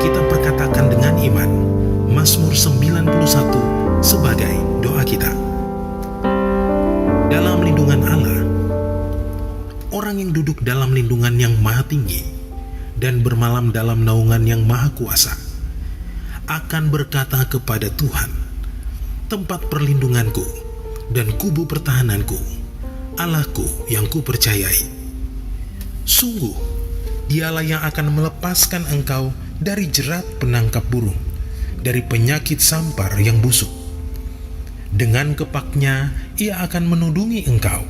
kita perkatakan dengan iman Mazmur 91 sebagai doa kita. Dalam lindungan Allah, orang yang duduk dalam lindungan yang maha tinggi dan bermalam dalam naungan yang maha kuasa akan berkata kepada Tuhan, tempat perlindunganku dan kubu pertahananku, Allahku yang kupercayai. Sungguh, Dialah yang akan melepaskan engkau dari jerat penangkap burung, dari penyakit sampar yang busuk. Dengan kepaknya Ia akan menudungi engkau.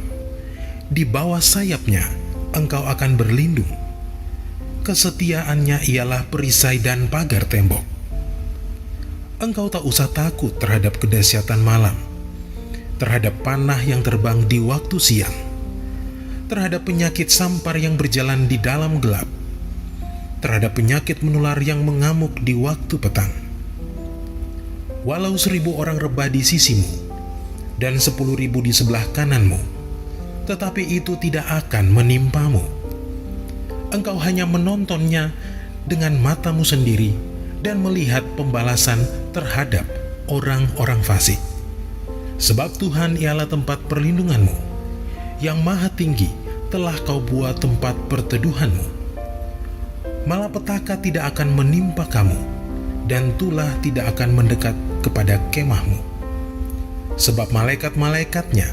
Di bawah sayapnya engkau akan berlindung. Kesetiaannya ialah perisai dan pagar tembok. Engkau tak usah takut terhadap kedahsyatan malam, terhadap panah yang terbang di waktu siang, terhadap penyakit sampar yang berjalan di dalam gelap, terhadap penyakit menular yang mengamuk di waktu petang. Walau 1.000 orang rebah di sisimu dan 10.000 di sebelah kananmu, tetapi itu tidak akan menimpamu. Engkau hanya menontonnya dengan matamu sendiri dan melihat pembalasan terhadap orang-orang fasik. Sebab Tuhan ialah tempat perlindunganmu, yang maha tinggi telah kau buat tempat perteduhanmu. Malapetaka tidak akan menimpa kamu, dan tulah tidak akan mendekat kepada kemahmu. Sebab malaikat-malaikatnya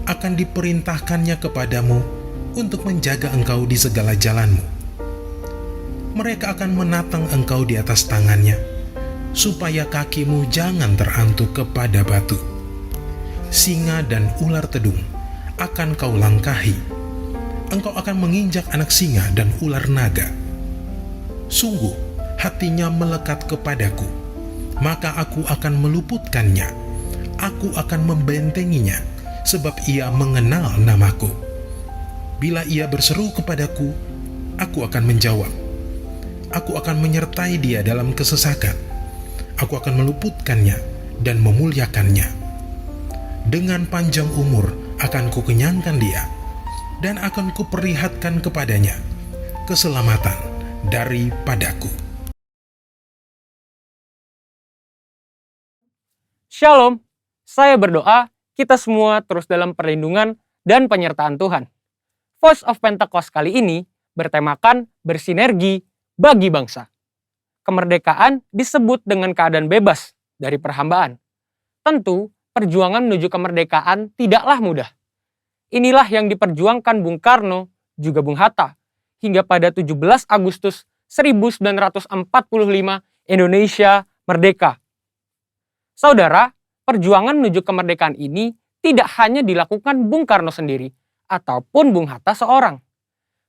akan diperintahkannya kepadamu untuk menjaga engkau di segala jalanmu. Mereka akan menatang engkau di atas tangannya, supaya kakimu jangan terantuk kepada batu. Singa dan ular tedung akan kau langkahi. Engkau akan menginjak anak singa dan ular naga. Sungguh, hatinya melekat kepadaku, maka aku akan meluputkannya. Aku akan membentenginya, sebab ia mengenal namaku. Bila ia berseru kepadaku, aku akan menjawab. Aku akan menyertai dia dalam kesesakan. Aku akan meluputkannya dan memuliakannya. Dengan panjang umur akan kukenyangkan dia, dan akan kuperlihatkan kepadanya keselamatan daripadaku. Shalom, saya berdoa kita semua terus dalam perlindungan dan penyertaan Tuhan. Voice of Pentecost kali ini bertemakan bersinergi bagi bangsa. Kemerdekaan disebut dengan keadaan bebas dari perhambaan. Tentu, perjuangan menuju kemerdekaan tidaklah mudah. Inilah yang diperjuangkan Bung Karno, juga Bung Hatta, hingga pada 17 Agustus 1945 Indonesia merdeka. Saudara, perjuangan menuju kemerdekaan ini tidak hanya dilakukan Bung Karno sendiri, ataupun Bung Hatta seorang.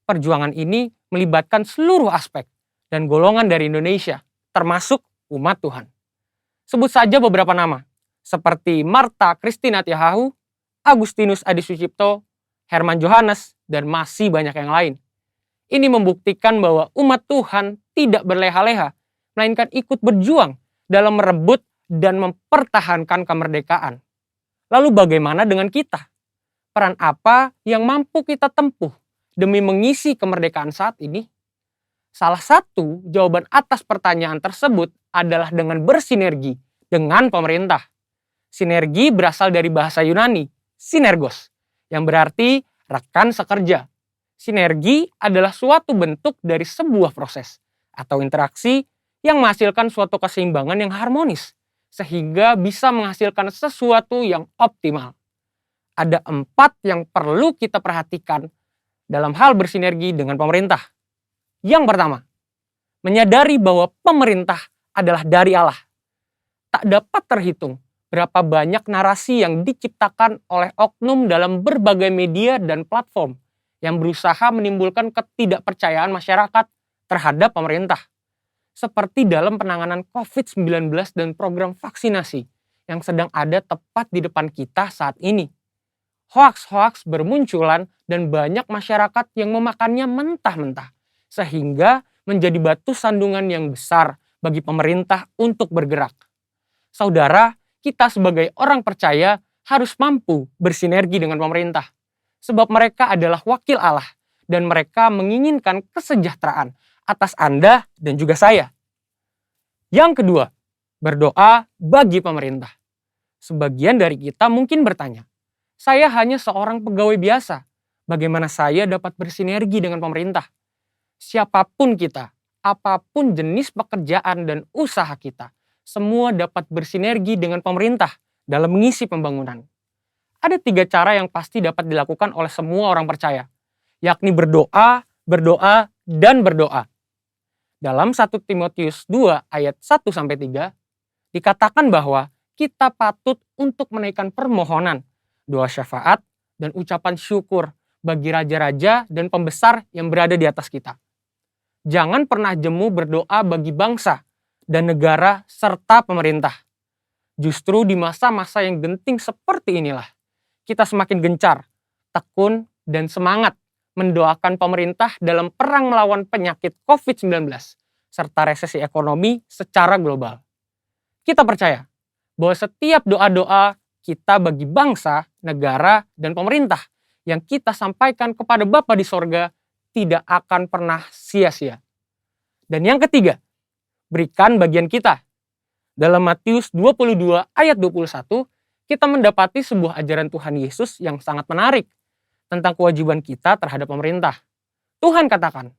Perjuangan ini melibatkan seluruh aspek dan golongan dari Indonesia, termasuk umat Tuhan. Sebut saja beberapa nama, seperti Martha Christina Tiahahu, Agustinus Adi Sucipto, Herman Johannes, dan masih banyak yang lain. Ini membuktikan bahwa umat Tuhan tidak berleha-leha, melainkan ikut berjuang dalam merebut dan mempertahankan kemerdekaan. Lalu bagaimana dengan kita? Peran apa yang mampu kita tempuh demi mengisi kemerdekaan saat ini? Salah satu jawaban atas pertanyaan tersebut adalah dengan bersinergi dengan pemerintah. Sinergi berasal dari bahasa Yunani, sinergos, yang berarti rekan sekerja. Sinergi adalah suatu bentuk dari sebuah proses atau interaksi yang menghasilkan suatu keseimbangan yang harmonis, sehingga bisa menghasilkan sesuatu yang optimal. Ada 4 yang perlu kita perhatikan dalam hal bersinergi dengan pemerintah. Yang pertama, menyadari bahwa pemerintah adalah dari Allah. Tak dapat terhitung berapa banyak narasi yang diciptakan oleh oknum dalam berbagai media dan platform yang berusaha menimbulkan ketidakpercayaan masyarakat terhadap pemerintah. Seperti dalam penanganan COVID-19 dan program vaksinasi yang sedang ada tepat di depan kita saat ini. Hoaks-hoaks bermunculan dan banyak masyarakat yang memakannya mentah-mentah, sehingga menjadi batu sandungan yang besar bagi pemerintah untuk bergerak. Saudara, kita sebagai orang percaya harus mampu bersinergi dengan pemerintah. Sebab mereka adalah wakil Allah dan mereka menginginkan kesejahteraan atas Anda dan juga saya. Yang kedua, berdoa bagi pemerintah. Sebagian dari kita mungkin bertanya, saya hanya seorang pegawai biasa. Bagaimana saya dapat bersinergi dengan pemerintah? Siapapun kita, apapun jenis pekerjaan dan usaha kita, semua dapat bersinergi dengan pemerintah dalam mengisi pembangunan. Ada 3 cara yang pasti dapat dilakukan oleh semua orang percaya, yakni berdoa, berdoa, dan berdoa. Dalam 1 Timotius 2 ayat 1-3, dikatakan bahwa kita patut untuk menaikkan permohonan, doa syafaat, dan ucapan syukur bagi raja-raja dan pembesar yang berada di atas kita. Jangan pernah jemu berdoa bagi bangsa dan negara serta pemerintah. Justru di masa-masa yang genting seperti inilah, kita semakin gencar, tekun, dan semangat mendoakan pemerintah dalam perang melawan penyakit COVID-19 serta resesi ekonomi secara global. Kita percaya bahwa setiap doa-doa kita bagi bangsa, negara, dan pemerintah yang kita sampaikan kepada Bapa di sorga tidak akan pernah sia-sia. Dan yang ketiga, berikan bagian kita. Dalam Matius 22 ayat 21, kita mendapati sebuah ajaran Tuhan Yesus yang sangat menarik tentang kewajiban kita terhadap pemerintah. Tuhan katakan,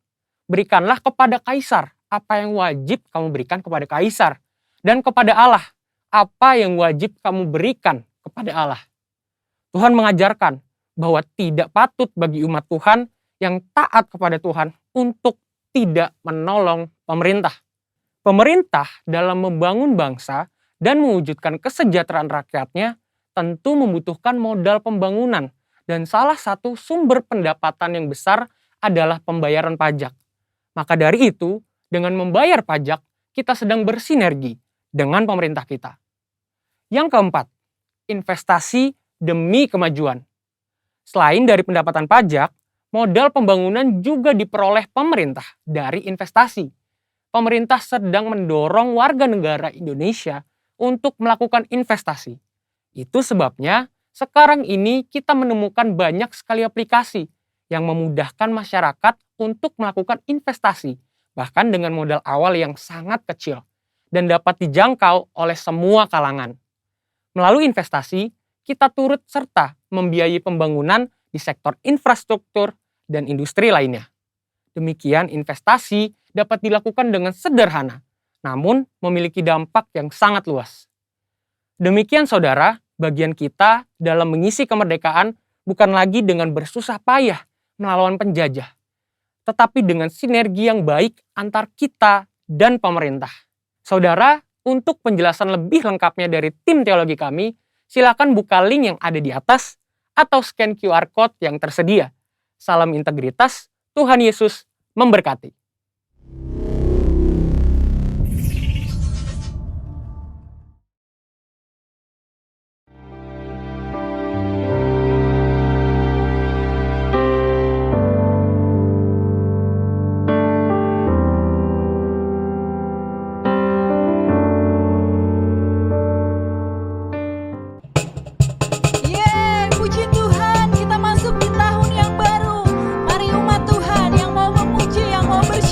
berikanlah kepada kaisar apa yang wajib kamu berikan kepada kaisar, dan kepada Allah apa yang wajib kamu berikan kepada Allah. Tuhan mengajarkan bahwa tidak patut bagi umat Tuhan yang taat kepada Tuhan untuk tidak menolong pemerintah. Pemerintah dalam membangun bangsa dan mewujudkan kesejahteraan rakyatnya tentu membutuhkan modal pembangunan, dan salah satu sumber pendapatan yang besar adalah pembayaran pajak. Maka dari itu, dengan membayar pajak, kita sedang bersinergi dengan pemerintah kita. Yang keempat, investasi demi kemajuan. Selain dari pendapatan pajak, modal pembangunan juga diperoleh pemerintah dari investasi. Pemerintah sedang mendorong warga negara Indonesia untuk melakukan investasi. Itu sebabnya sekarang ini kita menemukan banyak sekali aplikasi yang memudahkan masyarakat untuk melakukan investasi, bahkan dengan modal awal yang sangat kecil dan dapat dijangkau oleh semua kalangan. Melalui investasi, kita turut serta membiayai pembangunan di sektor infrastruktur dan industri lainnya. Demikian investasi dapat dilakukan dengan sederhana, namun memiliki dampak yang sangat luas. Demikian saudara, bagian kita dalam mengisi kemerdekaan bukan lagi dengan bersusah payah melawan penjajah, tetapi dengan sinergi yang baik antar kita dan pemerintah. Saudara, untuk penjelasan lebih lengkapnya dari tim teologi kami, silakan buka link yang ada di atas atau scan QR Code yang tersedia. Salam integritas, Tuhan Yesus memberkati. Yeay, puji Tuhan, kita masuk di tahun yang baru. Mari umat Tuhan yang mau memuji, yang mau bersyukur,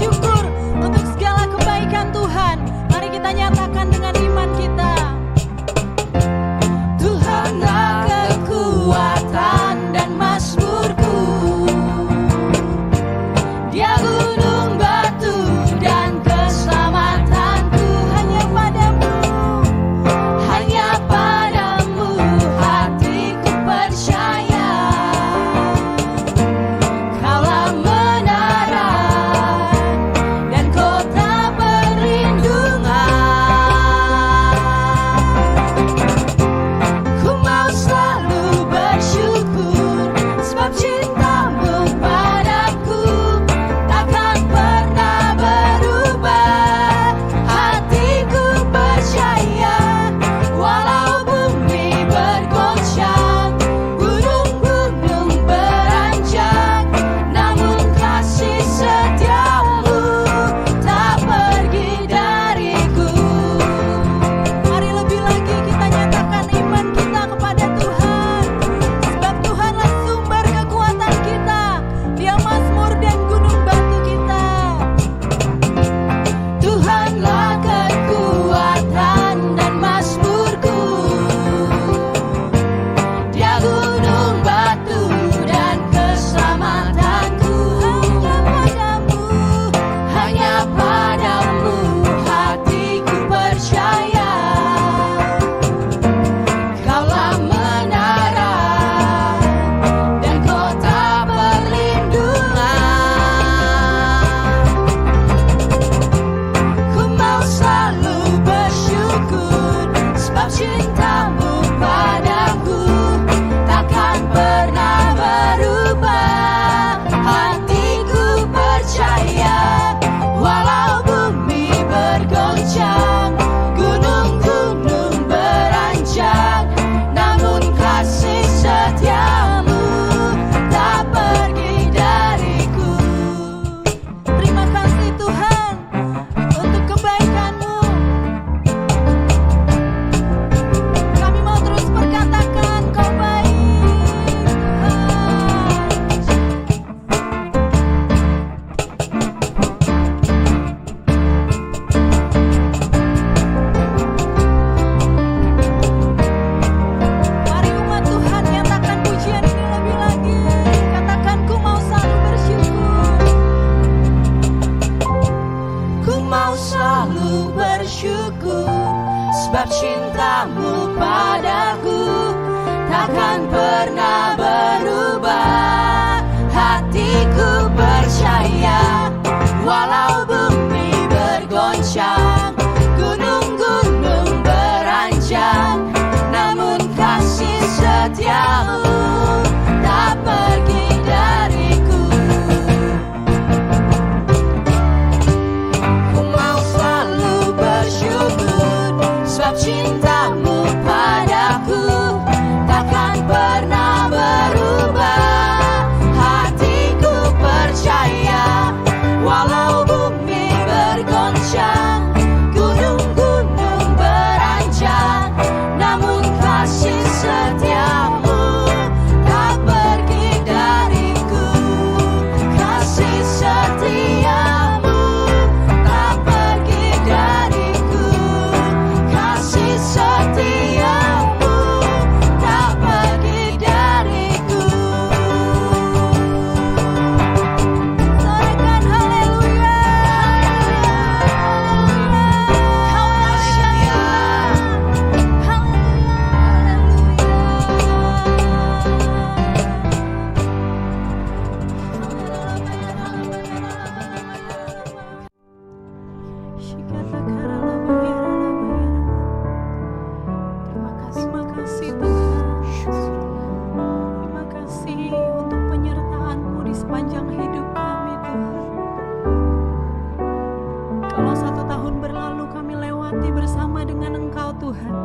Tuhan.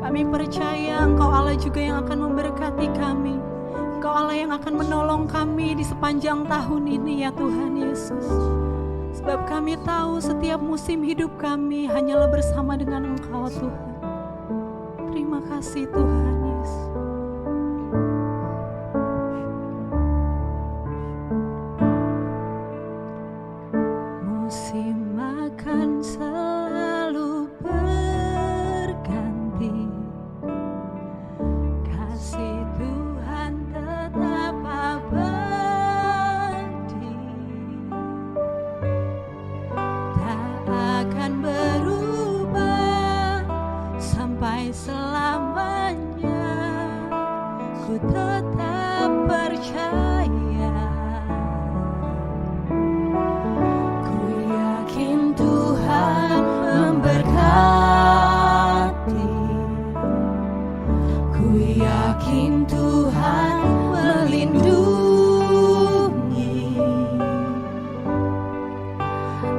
Kami percaya Engkau Allah juga yang akan memberkati kami. Engkau Allah yang akan menolong kami di sepanjang tahun ini ya Tuhan Yesus. Sebab kami tahu setiap musim hidup kami hanyalah bersama dengan Engkau Tuhan. Terima kasih Tuhan Yesus. Musim akan selalu berganti, kasih Tuhan tetap abadi, tak akan berubah sampai selamanya. Ku tetap percaya, ku yakin Tuhan memberkati, ku yakin Tuhan melindungi,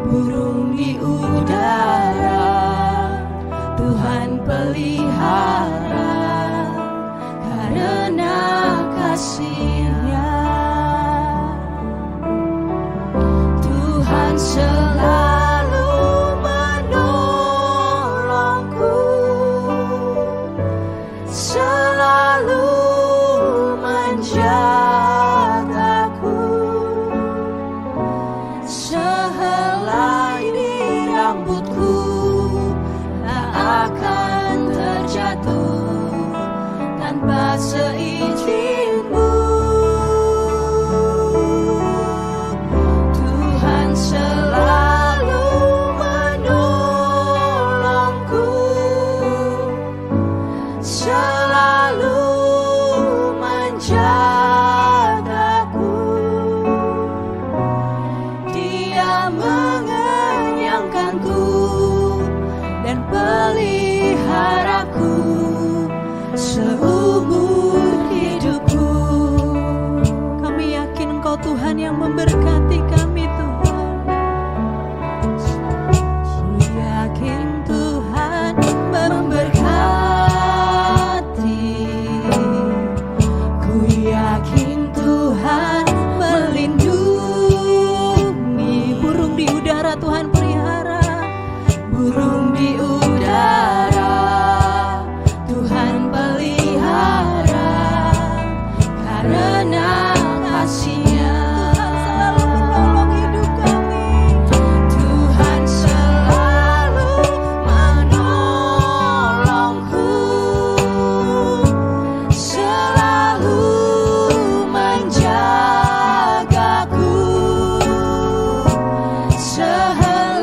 burung di udara Tuhan pelihara karena kasih-Nya. Tuhan selalu menolongku, selalu menjagaku, sehelai di rambutku tak akan terjatuh tanpa seizin-Mu. Tuhan selalu menolongku, selalu menjagaku, Dia mengenyangkanku dan peliharaku seumur hidupku. Kami yakin Engkau Tuhan yang memberkati kami Tuhan. Ku yakin Tuhan memberkati, ku yakin Tuhan melindungi, burung di udara Tuhan pelihara, burung di udara Tuhan pelihara karena kasih-Nya. Tuhan selalu menolong hidup kami, Tuhan selalu menolongku, selalu menjagaku, sehelai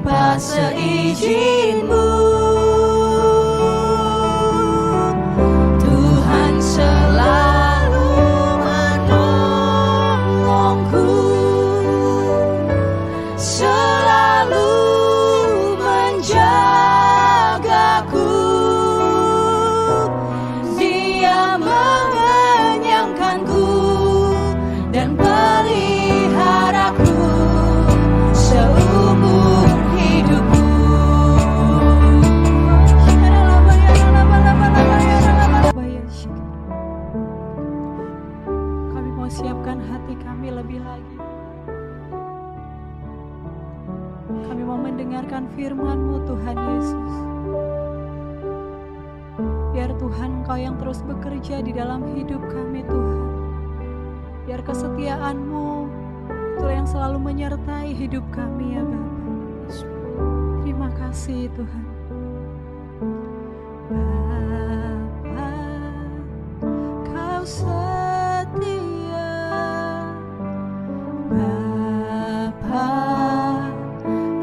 tanpa seizin-Mu. Tuhan selalu menolongku, selalu menjagaku. Dia mengenyangkanku dan peliharaku seumur hidupku. Kami mau siapkan hati kami lebih lagi. Kami mau mendengarkan firman-Mu, Tuhan Yesus. Biar Tuhan Engkau yang terus bekerja di dalam hidup kami, Tuhan. Biar kesetiaan-Mu itulah yang selalu menyertai hidup kami, ya Bapa. Terima kasih Tuhan. Bapa, Kau setia. Bapa,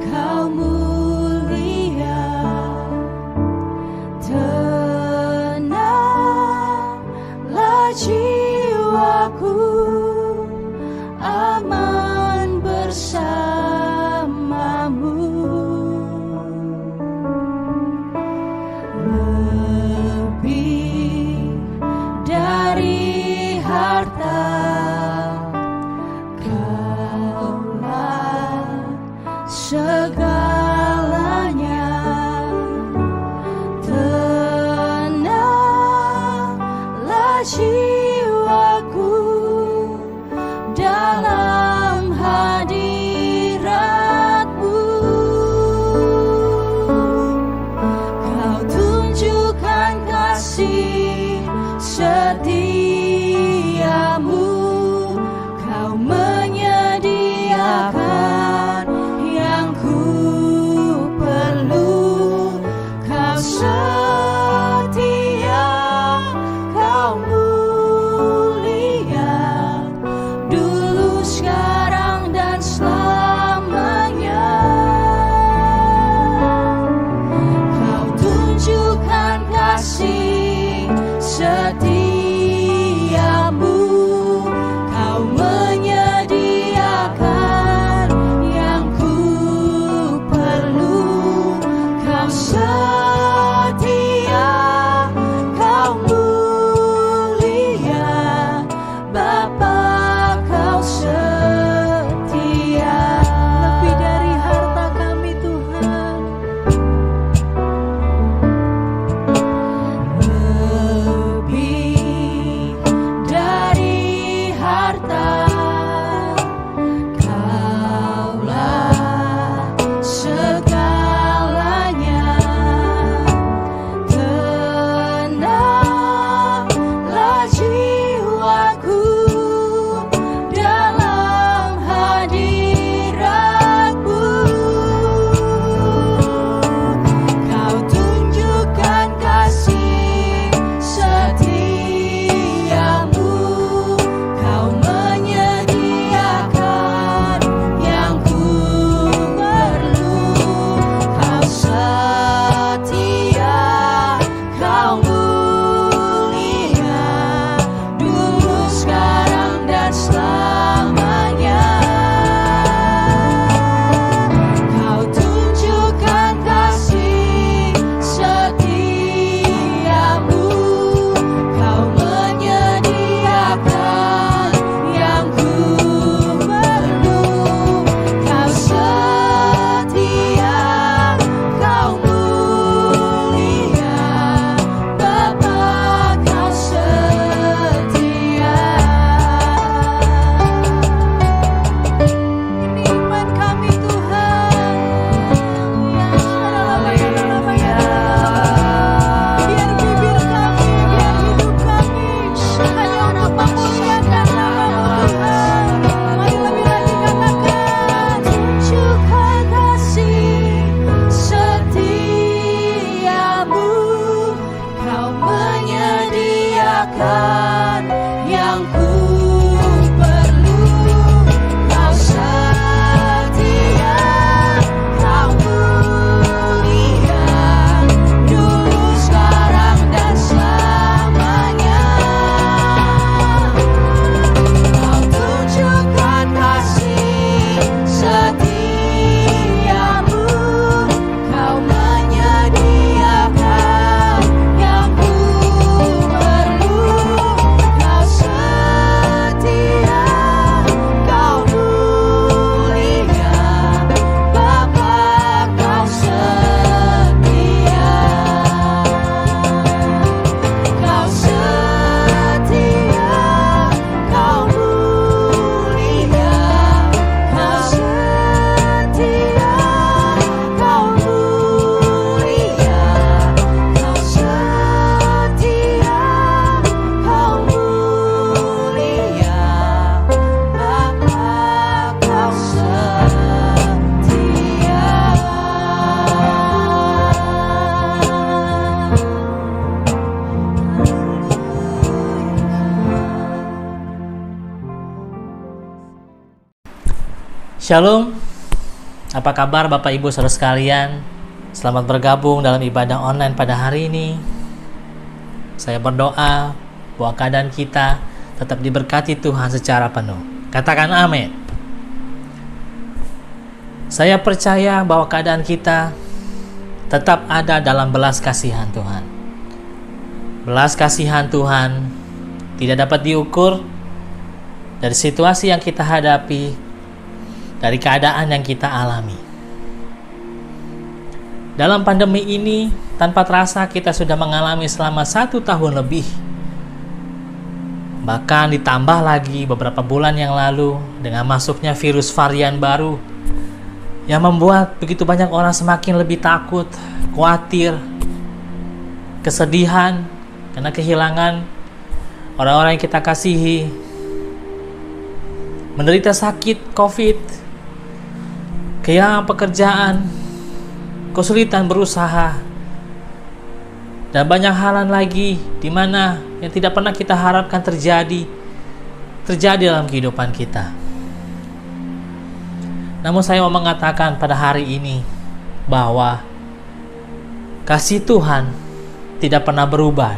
Kau mulia. Tenanglah jiwaku, aman bersamamu. Lebih dari harta, Kaulah segalanya. Tenanglah jiwaku dalam hadirat-Mu. Kau tunjukkan kasih setia-Mu. Kau menyediakan yang ku perlu. Kau setia, Kau mulia, dulu, sekarang, dan selamanya. Kau tunjukkan kasih setia-Mu. Kau menyediakan yang ku perlu. Kau setia, Kau mulia, Bapa, Kau setia. Lebih dari harta kami, Tuhan. Lebih dari harta, Kaulah segalanya. Tenanglah jiwaku dalam hadirat-Mu. Kau tunjukkan kasih setia-Mu. Kau menyediakan yang ku perlu. Kau setia, Kau mulia, dulu, sekarang, dan selamanya. Kau tunjukkan kasih setia-Mu. Kau menyediakan yang ku perlu. Kau setia, Kau mulia, Bapa, Kau setia. Ini iman kami, Tuhan. Biar bibir kami, biar hidup kami hanya untuk memuliakan nama-Mu, Tuhan. Mari lebih lagi katakan, tunjukkan kasih setia-Mu. Kau menyediakan yang ku perlu. Kau setia, Kau mulia, Shalom, apa kabar Bapak Ibu Saudara sekalian? Selamat bergabung dalam ibadah online pada hari ini. Saya berdoa bahwa keadaan kita tetap diberkati Tuhan secara penuh. Katakan amin. Saya percaya bahwa keadaan kita tetap ada dalam belas kasihan Tuhan. Belas kasihan Tuhan tidak dapat diukur dari situasi yang kita hadapi, dari keadaan yang kita alami. Dalam pandemi ini, tanpa terasa kita sudah mengalami selama 1 tahun lebih. Bahkan ditambah lagi beberapa bulan yang lalu dengan masuknya virus varian baru yang membuat begitu banyak orang semakin lebih takut, khawatir, kesedihan karena kehilangan orang-orang yang kita kasihi, menderita sakit COVID, kehilangan pekerjaan, kesulitan berusaha, dan banyak halan lagi di mana yang tidak pernah kita harapkan terjadi dalam kehidupan kita. Namun saya mau mengatakan pada hari ini bahwa kasih Tuhan tidak pernah berubah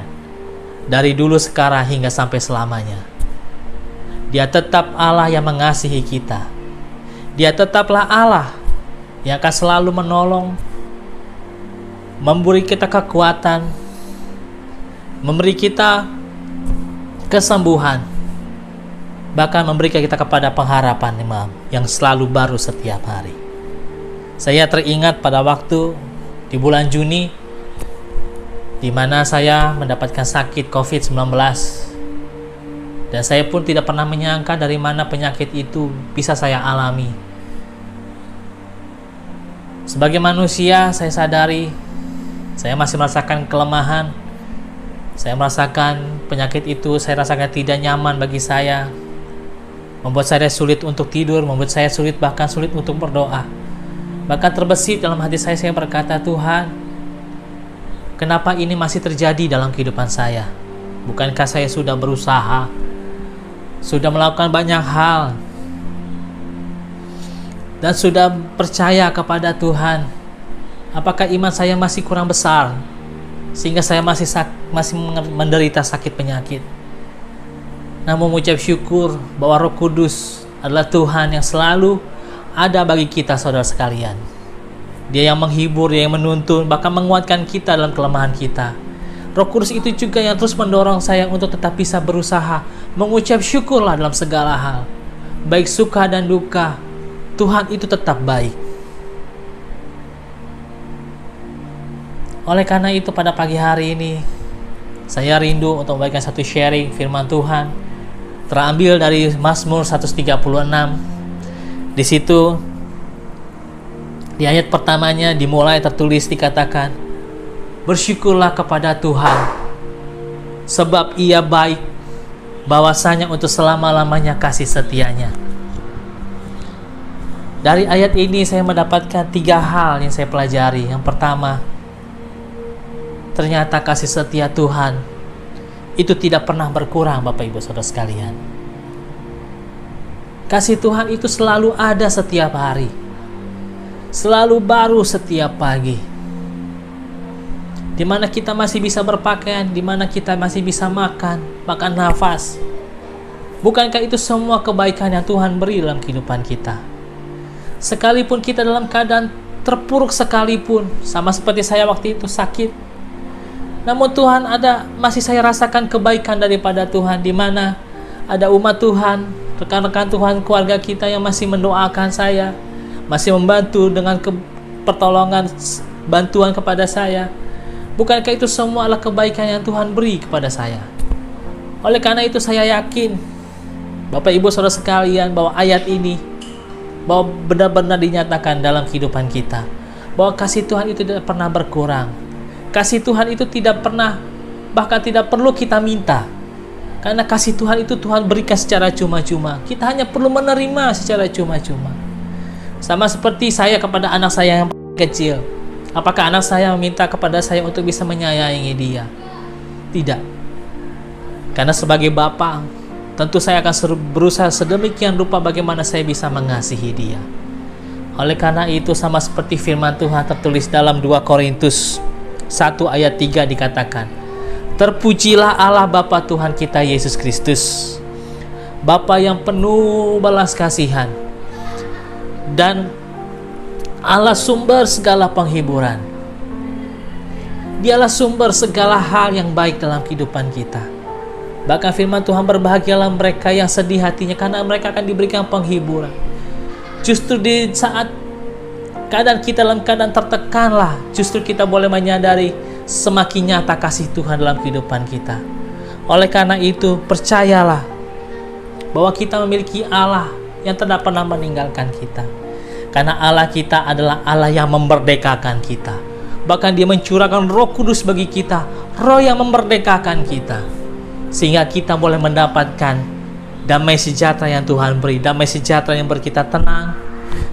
dari dulu, sekarang, hingga sampai selamanya. Dia tetap Allah yang mengasihi kita. Dia tetaplah Allah yang akan selalu menolong, memberi kita kekuatan, memberi kita kesembuhan, bahkan memberikan kita kepada pengharapan yang selalu baru setiap hari. Saya teringat pada waktu di bulan Juni di mana saya mendapatkan sakit COVID-19, dan saya pun tidak pernah menyangka dari mana penyakit itu bisa saya alami. Sebagai manusia, saya sadari saya masih merasakan kelemahan. Saya merasakan penyakit itu, saya rasakan tidak nyaman bagi saya, membuat saya sulit untuk tidur, membuat saya bahkan sulit untuk berdoa. Bahkan terbesit dalam hati saya berkata, Tuhan, kenapa ini masih terjadi dalam kehidupan saya? Bukankah saya sudah berusaha, sudah melakukan banyak hal, dan sudah percaya kepada Tuhan? Apakah iman saya masih kurang besar sehingga saya masih menderita sakit penyakit? Namun mengucap syukur bahwa Roh Kudus adalah Tuhan yang selalu ada bagi kita, saudara sekalian. Dia yang menghibur, dia yang menuntun, bahkan menguatkan kita dalam kelemahan kita. Roh Kudus itu juga yang terus mendorong saya untuk tetap bisa berusaha mengucap syukurlah dalam segala hal, baik suka dan duka. Tuhan itu tetap baik. Oleh karena itu pada pagi hari ini saya rindu untuk memberikan satu sharing firman Tuhan terambil dari Mazmur 136. Di situ di ayat pertamanya dimulai tertulis dikatakan, bersyukurlah kepada Tuhan sebab Ia baik, bahwasanya untuk selama-lamanya kasih setianya. Dari ayat ini saya mendapatkan 3 hal yang saya pelajari. Yang pertama, ternyata kasih setia Tuhan itu tidak pernah berkurang, Bapak Ibu Saudara sekalian. Kasih Tuhan itu selalu ada setiap hari, selalu baru setiap pagi. Di mana kita masih bisa berpakaian, di mana kita masih bisa makan nafas. Bukankah itu semua kebaikan yang Tuhan beri dalam kehidupan kita? Sekalipun kita dalam keadaan terpuruk sekalipun, sama seperti saya waktu itu sakit, namun Tuhan masih saya rasakan kebaikan daripada Tuhan, di mana ada umat Tuhan, rekan-rekan Tuhan, keluarga kita yang masih mendoakan saya, masih membantu dengan pertolongan, bantuan kepada saya. Bukankah itu semua adalah kebaikan yang Tuhan beri kepada saya? Oleh karena itu saya yakin, Bapak Ibu Saudara sekalian, bahwa ayat ini bahwa benar-benar dinyatakan dalam kehidupan kita, bahwa kasih Tuhan itu tidak pernah berkurang. Kasih Tuhan itu tidak pernah, bahkan tidak perlu kita minta, karena kasih Tuhan itu Tuhan berikan secara cuma-cuma. Kita hanya perlu menerima secara cuma-cuma. Sama seperti saya kepada anak saya yang kecil. Apakah anak saya meminta kepada saya untuk bisa menyayangi dia? Tidak. Karena sebagai bapak, tentu saya akan berusaha sedemikian rupa bagaimana saya bisa mengasihi dia. Oleh karena itu, sama seperti firman Tuhan tertulis dalam 2 Korintus 1 ayat 3 dikatakan, terpujilah Allah Bapa Tuhan kita Yesus Kristus, Bapa yang penuh belas kasihan dan Allah sumber segala penghiburan. Dialah sumber segala hal yang baik dalam kehidupan kita. Bahkan firman Tuhan, berbahagialah mereka yang sedih hatinya, karena mereka akan diberikan penghiburan. Justru di saat keadaan kita dalam keadaan tertekanlah, justru kita boleh menyadari semakin nyata kasih Tuhan dalam kehidupan kita. Oleh karena itu, percayalah bahwa kita memiliki Allah yang tidak pernah meninggalkan kita. Karena Allah kita adalah Allah yang memerdekakan kita. Bahkan Dia mencurahkan Roh Kudus bagi kita, Roh yang memerdekakan kita, sehingga kita boleh mendapatkan damai sejahtera yang Tuhan beri, damai sejahtera yang membuat kita tenang,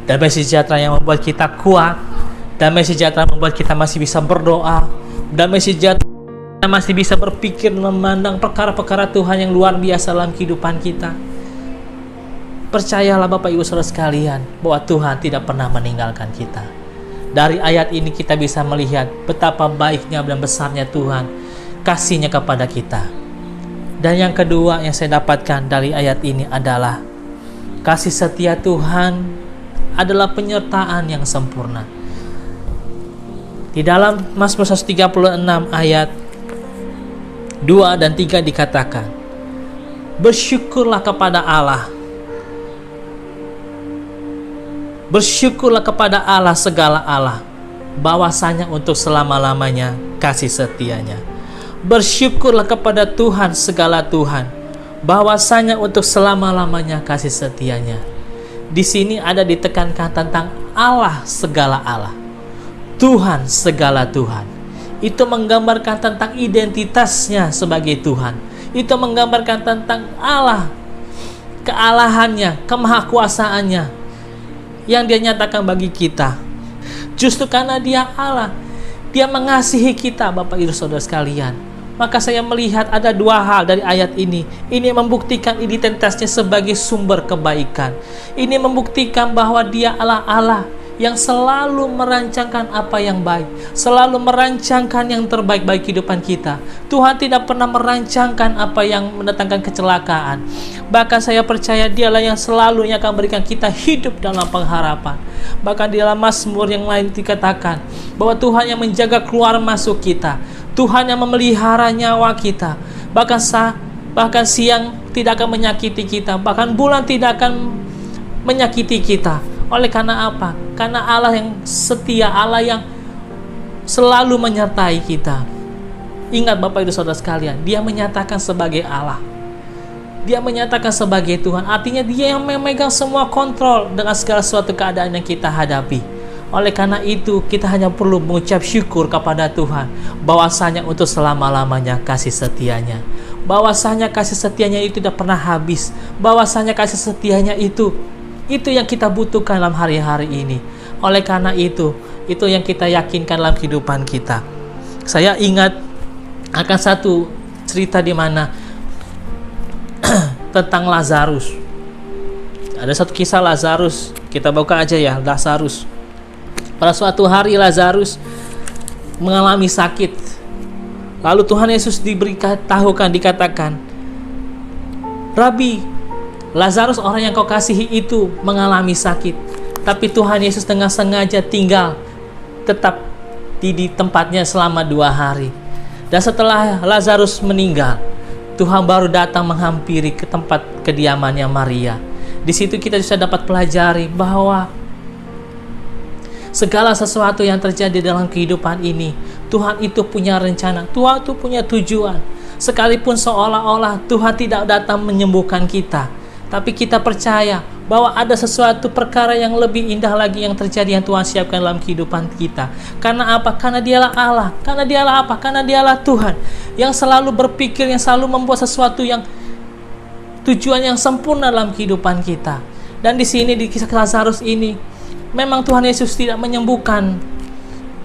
damai sejahtera yang membuat kita kuat, damai sejahtera yang membuat kita masih bisa berdoa, damai sejahtera kita masih bisa berpikir memandang perkara-perkara Tuhan yang luar biasa dalam kehidupan kita. Percayalah Bapak Ibu Saudara sekalian, bahwa Tuhan tidak pernah meninggalkan kita. Dari ayat ini kita bisa melihat betapa baiknya dan besarnya Tuhan, kasih-Nya kepada kita. Dan yang kedua yang saya dapatkan dari ayat ini adalah kasih setia Tuhan adalah penyertaan yang sempurna. Di dalam Mazmur 136 ayat 2 dan 3 dikatakan, bersyukurlah kepada Allah, bersyukurlah kepada Allah segala Allah, bahwasanya untuk selama-lamanya kasih setia-Nya. Bersyukurlah kepada Tuhan segala Tuhan, bahwasanya untuk selama-lamanya kasih setia-Nya. Di sini ada ditekankan tentang Allah segala Allah, Tuhan segala Tuhan. Itu menggambarkan tentang identitasnya sebagai Tuhan. Itu menggambarkan tentang Allah, kealahannya, kemahakuasaannya yang Dia nyatakan bagi kita. Justru karena Dia Allah, Dia mengasihi kita Bapak Ibu Saudara sekalian. Maka saya melihat ada dua hal dari ayat ini. Ini membuktikan identitasnya sebagai sumber kebaikan. Ini membuktikan bahwa Dia adalah Allah yang selalu merancangkan apa yang baik, selalu merancangkan yang terbaik bagi kehidupan kita. Tuhan tidak pernah merancangkan apa yang mendatangkan kecelakaan. Bahkan saya percaya Dialah yang selalu yang akan berikan kita hidup dalam pengharapan. Bahkan di dalam Mazmur yang lain dikatakan bahwa Tuhan yang menjaga keluar masuk kita, Tuhan yang memelihara nyawa kita. Bahkan siang tidak akan menyakiti kita, bahkan bulan tidak akan menyakiti kita. Oleh karena apa? Karena Allah yang setia, Allah yang selalu menyertai kita. Ingat Bapak Ibu Saudara sekalian, Dia menyatakan sebagai Allah, Dia menyatakan sebagai Tuhan. Artinya Dia yang memegang semua kontrol dengan segala suatu keadaan yang kita hadapi. Oleh karena itu, kita hanya perlu mengucap syukur kepada Tuhan, bahwasanya untuk selama-lamanya kasih setia-Nya, bahwasanya kasih setia-Nya itu tidak pernah habis, bahwasanya kasih setia-Nya itu yang kita butuhkan dalam hari-hari ini. Oleh karena itu yang kita yakinkan dalam kehidupan kita. Saya ingat akan satu cerita di mana tentang Lazarus. Ada satu kisah Lazarus, kita buka aja ya, Lazarus. Pada suatu hari Lazarus mengalami sakit. Lalu Tuhan Yesus dikatakan, Rabi, Lazarus orang yang kau kasihi itu mengalami sakit. Tapi Tuhan Yesus dengan sengaja tinggal tetap di tempatnya selama 2 hari. Dan setelah Lazarus meninggal, Tuhan baru datang menghampiri ke tempat kediamannya Maria. Di situ kita bisa dapat pelajari bahwa segala sesuatu yang terjadi dalam kehidupan ini, Tuhan itu punya rencana, Tuhan itu punya tujuan. Sekalipun seolah-olah Tuhan tidak datang menyembuhkan kita, tapi kita percaya bahwa ada sesuatu perkara yang lebih indah lagi yang terjadi, yang Tuhan siapkan dalam kehidupan kita. Karena apa? Karena Dialah Allah. Karena Dialah apa? Karena Dialah Tuhan yang selalu berpikir, yang selalu membuat sesuatu yang tujuan yang sempurna dalam kehidupan kita. Dan di sini di kisah Lazarus ini, memang Tuhan Yesus tidak menyembuhkan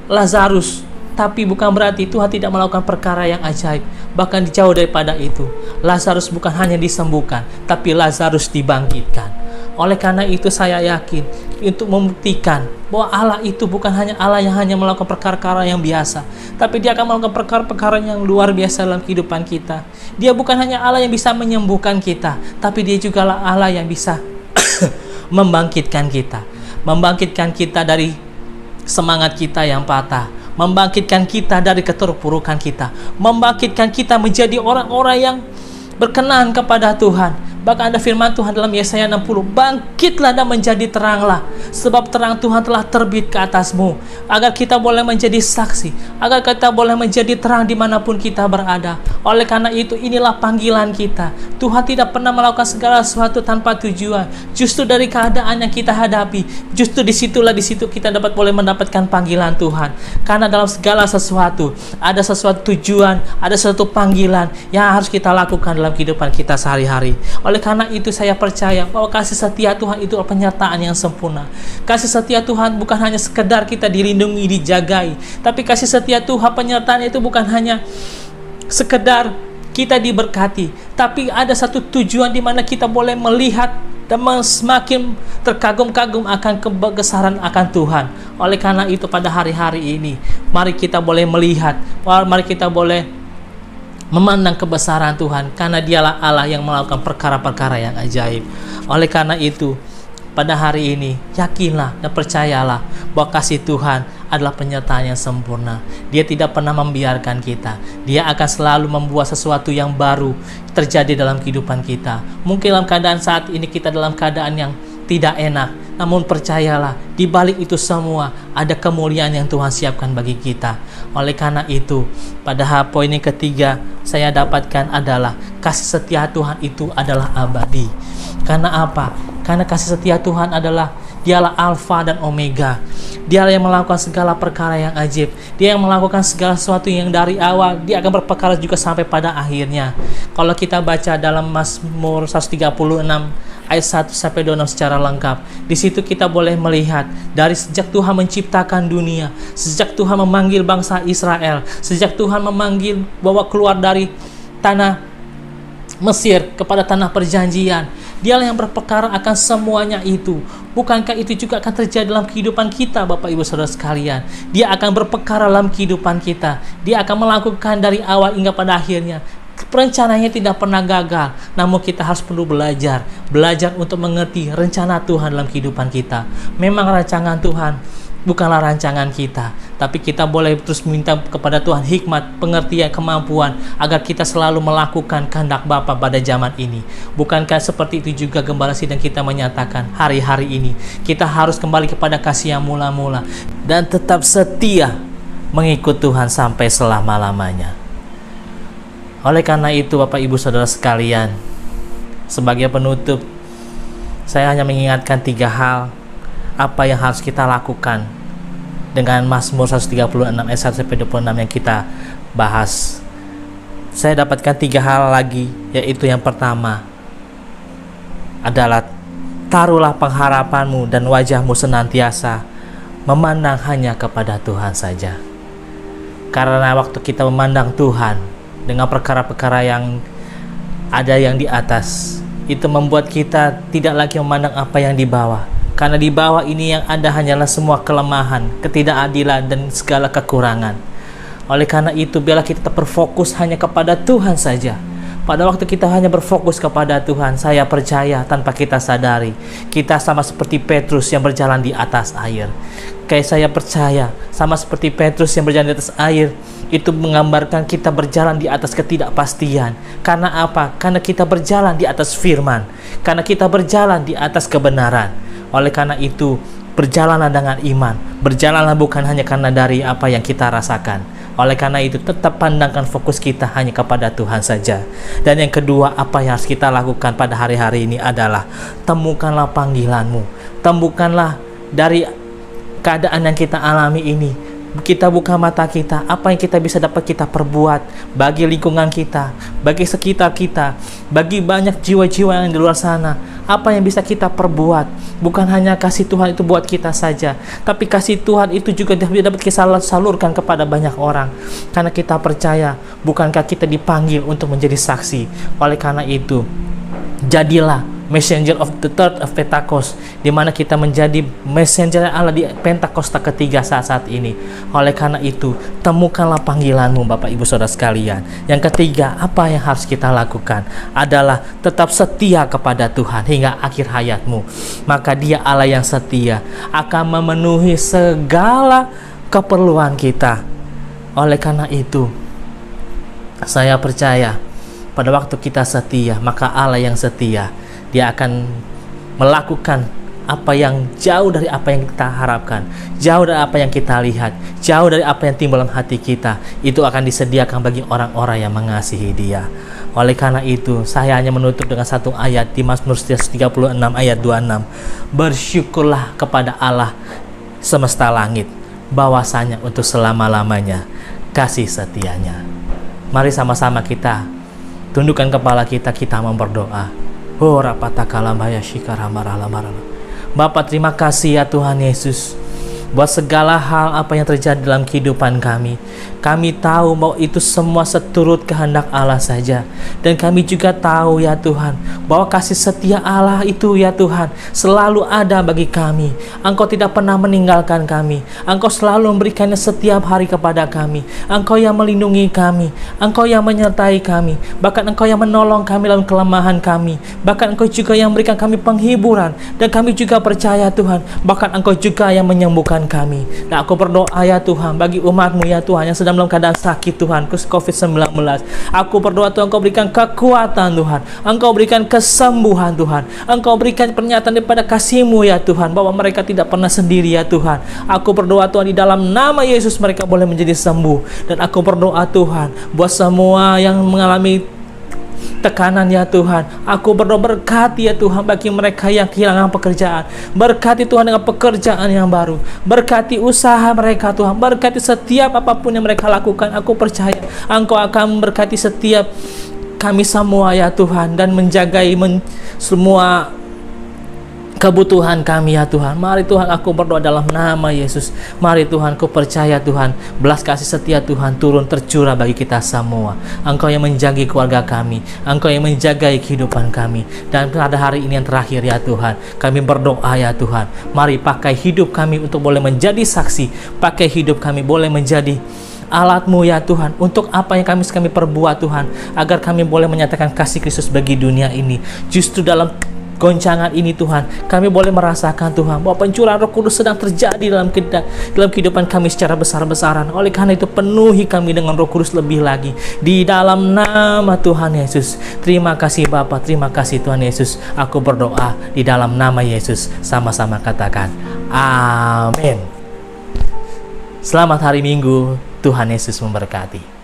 Lazarus, Tapi bukan berarti Tuhan tidak melakukan perkara yang ajaib. Bahkan jauh daripada itu, Lazarus bukan hanya disembuhkan, tapi Lazarus dibangkitkan. Oleh karena itu saya yakin untuk membuktikan bahwa Allah itu bukan hanya Allah yang hanya melakukan perkara-perkara yang biasa, tapi Dia akan melakukan perkara-perkara yang luar biasa dalam kehidupan kita. Dia bukan hanya Allah yang bisa menyembuhkan kita, tapi Dia juga Allah yang bisa membangkitkan kita dari semangat kita yang patah, membangkitkan kita dari keterpurukan kita, membangkitkan kita menjadi orang-orang yang berkenan kepada Tuhan. Bahkan ada firman Tuhan dalam Yesaya 60, bangkitlah dan menjadi teranglah, sebab terang Tuhan telah terbit ke atasmu, agar kita boleh menjadi saksi, agar kita boleh menjadi terang dimanapun kita berada. Oleh karena itu, inilah panggilan kita. Tuhan tidak pernah melakukan segala sesuatu tanpa tujuan. Justru dari keadaan yang kita hadapi, justru di situ kita dapat boleh mendapatkan panggilan Tuhan. Karena dalam segala sesuatu, ada sesuatu tujuan, ada sesuatu panggilan yang harus kita lakukan dalam kehidupan kita sehari-hari. Oleh karena itu saya percaya bahwa kasih setia Tuhan itu adalah penyertaan yang sempurna. Kasih setia Tuhan bukan hanya sekedar kita dilindungi, dijagai, tapi kasih setia Tuhan penyertaan itu bukan hanya sekedar kita diberkati, tapi ada satu tujuan di mana kita boleh melihat dan semakin terkagum-kagum akan kebesaran akan Tuhan. Oleh karena itu pada hari-hari ini, mari kita boleh melihat, mari kita boleh memandang kebesaran Tuhan, karena Dialah Allah yang melakukan perkara-perkara yang ajaib. Oleh karena itu, pada hari ini, yakinlah dan percayalah bahwa kasih Tuhan adalah penyertaan yang sempurna. Dia tidak pernah membiarkan kita. Dia akan selalu membuat sesuatu yang baru terjadi dalam kehidupan kita. Mungkin dalam keadaan saat ini kita dalam keadaan yang tidak enak, namun percayalah, di balik itu semua ada kemuliaan yang Tuhan siapkan bagi kita. Oleh karena itu, pada poin yang ketiga saya dapatkan adalah kasih setia Tuhan itu adalah abadi. Karena apa? Karena kasih setia Tuhan adalah Dialah Alfa dan Omega. Dialah yang melakukan segala perkara yang ajaib. Dia yang melakukan segala sesuatu yang dari awal, Dia akan berperkara juga sampai pada akhirnya. Kalau kita baca dalam Mazmur 136 ayat 1 sampai 26 secara lengkap, di situ kita boleh melihat dari sejak Tuhan menciptakan dunia, sejak Tuhan memanggil bangsa Israel, sejak Tuhan memanggil bawa keluar dari tanah Mesir kepada tanah perjanjian, Dialah yang berperkara akan semuanya itu. Bukankah itu juga akan terjadi dalam kehidupan kita, Bapak Ibu Saudara sekalian? Dia akan berperkara dalam kehidupan kita. Dia akan melakukan dari awal hingga pada akhirnya. Perencanaannya tidak pernah gagal, namun kita harus perlu belajar untuk mengerti rencana Tuhan dalam kehidupan kita. Memang rancangan Tuhan bukanlah rancangan kita, tapi kita boleh terus minta kepada Tuhan hikmat, pengertian, kemampuan agar kita selalu melakukan kehendak Bapa pada zaman ini. Bukankah seperti itu juga Gembala Sidang kita menyatakan hari-hari ini kita harus kembali kepada kasih yang mula-mula dan tetap setia mengikut Tuhan sampai selama-lamanya. Oleh karena itu Bapak Ibu Saudara sekalian, sebagai penutup saya hanya mengingatkan 3 hal apa yang harus kita lakukan dengan Mazmur 136 ayat 1 sampai 26 yang kita bahas. Saya dapatkan 3 hal lagi, yaitu yang pertama adalah taruhlah pengharapanmu dan wajahmu senantiasa memandang hanya kepada Tuhan saja. Karena waktu kita memandang Tuhan dengan perkara-perkara yang ada yang di atas, itu membuat kita tidak lagi memandang apa yang di bawah. Karena di bawah ini yang ada hanyalah semua kelemahan, ketidakadilan, dan segala kekurangan. Oleh karena itu, biarlah kita tetap berfokus hanya kepada Tuhan saja. Pada waktu kita hanya berfokus kepada Tuhan, saya percaya tanpa kita sadari, kita sama seperti Petrus yang berjalan di atas air. Kayak saya percaya, sama seperti Petrus yang berjalan di atas air, itu menggambarkan kita berjalan di atas ketidakpastian. Karena apa? Karena kita berjalan di atas firman. Karena kita berjalan di atas kebenaran. Oleh karena itu, berjalanlah dengan iman. Berjalanlah bukan hanya karena dari apa yang kita rasakan. Oleh karena itu, tetap pandangkan fokus kita hanya kepada Tuhan saja. Dan yang kedua, apa yang harus kita lakukan pada hari-hari ini adalah temukanlah panggilanmu. Temukanlah dari keadaan yang kita alami ini. Kita buka mata kita, apa yang kita bisa dapat kita perbuat bagi lingkungan kita, bagi sekitar kita, bagi banyak jiwa-jiwa yang di luar sana. Apa yang bisa kita perbuat? Bukan hanya kasih Tuhan itu buat kita saja, tapi kasih Tuhan itu juga dapat kita salurkan kepada banyak orang. Karena kita percaya, bukankah kita dipanggil untuk menjadi saksi? Oleh karena itu, jadilah messenger of the third of Pentecost, di mana kita menjadi messenger Allah di Pentakosta ketiga saat ini. Oleh karena itu, temukanlah panggilanmu Bapak Ibu Saudara sekalian. Yang ketiga, apa yang harus kita lakukan adalah tetap setia kepada Tuhan hingga akhir hayatmu. Maka Dia Allah yang setia akan memenuhi segala keperluan kita. Oleh karena itu, saya percaya pada waktu kita setia, maka Allah yang setia, Dia akan melakukan apa yang jauh dari apa yang kita harapkan, jauh dari apa yang kita lihat, jauh dari apa yang timbul dalam hati kita. Itu akan disediakan bagi orang-orang yang mengasihi Dia. Oleh karena itu, saya hanya menutup dengan satu ayat di Mazmur 36 ayat 26. Bersyukurlah kepada Allah semesta langit, bahwasanya untuk selama-lamanya kasih setianya. Mari sama-sama kita tundukkan kepala kita mau berdoa. Bapa, terima kasih ya Tuhan Yesus, buat segala hal apa yang terjadi dalam kehidupan kami. Kami tahu bahwa itu semua seturut kehendak Allah saja. Dan kami juga tahu ya Tuhan, bahwa kasih setia Allah itu ya Tuhan selalu ada bagi kami. Engkau tidak pernah meninggalkan kami. Engkau selalu memberikannya setiap hari kepada kami. Engkau yang melindungi kami, Engkau yang menyertai kami, bahkan Engkau yang menolong kami dalam kelemahan kami. Bahkan Engkau juga yang memberikan kami penghiburan. Dan kami juga percaya Tuhan, bahkan Engkau juga yang menyembuhkan kami. Dan aku berdoa ya Tuhan bagi umat-Mu ya Tuhan yang sedang dalam keadaan sakit Tuhan, COVID-19. Aku berdoa Tuhan, Engkau berikan kekuatan Tuhan, Engkau berikan kesembuhan Tuhan, Engkau berikan pernyataan daripada kasih-Mu ya Tuhan, bahwa mereka tidak pernah sendiri ya Tuhan. Aku berdoa Tuhan, di dalam nama Yesus mereka boleh menjadi sembuh. Dan aku berdoa Tuhan, buat semua yang mengalami tekanan ya Tuhan, aku berdoa berkati ya Tuhan bagi mereka yang kehilangan pekerjaan. Berkati Tuhan dengan pekerjaan yang baru. Berkati usaha mereka Tuhan. Berkati setiap apapun yang mereka lakukan. Aku percaya Engkau akan memberkati setiap kami semua ya Tuhan, dan menjagai semua kebutuhan kami ya Tuhan. Mari Tuhan, aku berdoa dalam nama Yesus. Mari Tuhan, ku percaya Tuhan, belas kasih setia Tuhan turun tercurah bagi kita semua. Engkau yang menjaga keluarga kami, Engkau yang menjaga kehidupan kami. Dan pada hari ini yang terakhir ya Tuhan, kami berdoa ya Tuhan, mari pakai hidup kami untuk boleh menjadi saksi. Pakai hidup kami boleh menjadi alat-Mu ya Tuhan, untuk apa yang kami perbuat Tuhan, agar kami boleh menyatakan kasih Kristus bagi dunia ini. Justru dalam goncangan ini Tuhan, kami boleh merasakan Tuhan bahwa pencurahan Roh Kudus sedang terjadi dalam kehidupan kami secara besar-besaran. Oleh karena itu, penuhi kami dengan Roh Kudus lebih lagi di dalam nama Tuhan Yesus. Terima kasih Bapa, terima kasih Tuhan Yesus. Aku berdoa di dalam nama Yesus. Sama-sama katakan amin. Selamat hari Minggu. Tuhan Yesus memberkati.